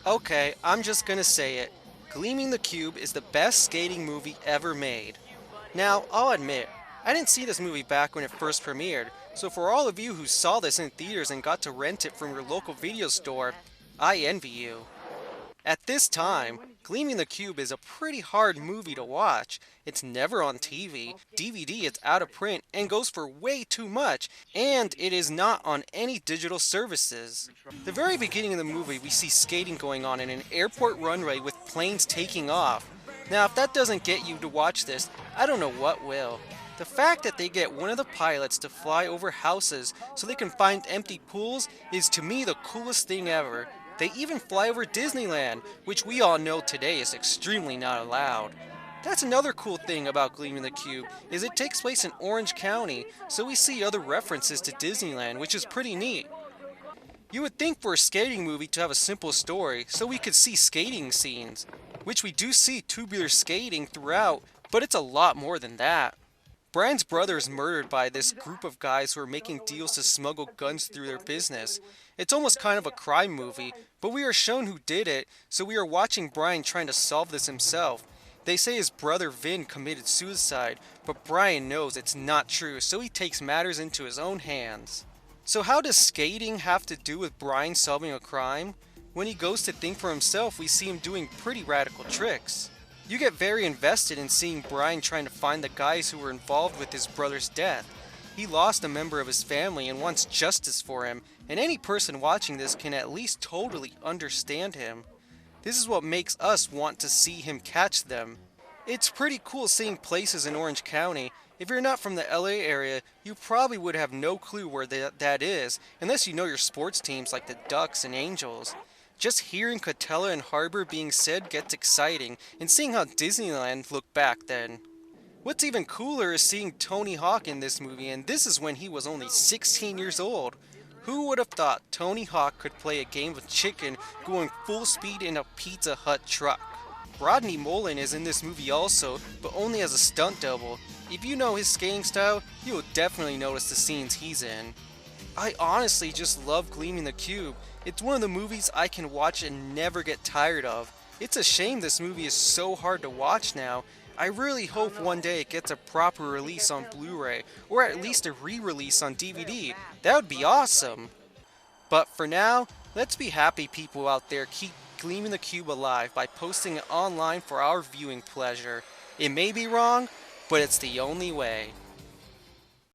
Okay, I'm just gonna say it. Gleaming the Cube is the best skating movie ever made. Now, I'll admit, I didn't see this movie back when it first premiered, so for all of you who saw this in theaters and got to rent it from your local video store, I envy you. At this time, Gleaming the Cube is a pretty hard movie to watch. It's never on TV, DVD it's out of print and goes for way too much, and it is not on any digital services. The very beginning of the movie we see skating going on in an airport runway with planes taking off. Now if that doesn't get you to watch this, I don't know what will. The fact that they get one of the pilots to fly over houses so they can find empty pools is to me the coolest thing ever. They even fly over Disneyland, which we all know today is extremely not allowed. That's another cool thing about Gleaming the Cube, is it takes place in Orange County, so we see other references to Disneyland, which is pretty neat. You would think for a skating movie to have a simple story, so we could see skating scenes, which we do see tubular skating throughout, but it's a lot more than that. Brian's brother is murdered by this group of guys who are making deals to smuggle guns through their business. It's almost kind of a crime movie, but we are shown who did it, so we are watching Brian trying to solve this himself. They say his brother Vin committed suicide, but Brian knows it's not true, so he takes matters into his own hands. So how does skating have to do with Brian solving a crime? When he goes to think for himself, we see him doing pretty radical tricks. You get very invested in seeing Brian trying to find the guys who were involved with his brother's death. He lost a member of his family and wants justice for him, and any person watching this can at least totally understand him. This is what makes us want to see him catch them. It's pretty cool seeing places in Orange County. If you're not from the LA area, you probably would have no clue where that is, unless you know your sports teams like the Ducks and Angels. Just hearing Catella and Harbor being said gets exciting, and seeing how Disneyland looked back then. What's even cooler is seeing Tony Hawk in this movie, and this is when he was only 16 years old. Who would have thought Tony Hawk could play a game of chicken going full speed in a Pizza Hut truck? Rodney Mullen is in this movie also, but only as a stunt double. If you know his skating style, you will definitely notice the scenes he's in. I honestly just love Gleaming the Cube. It's one of the movies I can watch and never get tired of. It's a shame this movie is so hard to watch now. I really hope one day it gets a proper release on Blu-ray, or at least a re-release on DVD. That would be awesome. But for now, let's be happy people out there keep Gleaming the Cube alive by posting it online for our viewing pleasure. It may be wrong, but it's the only way.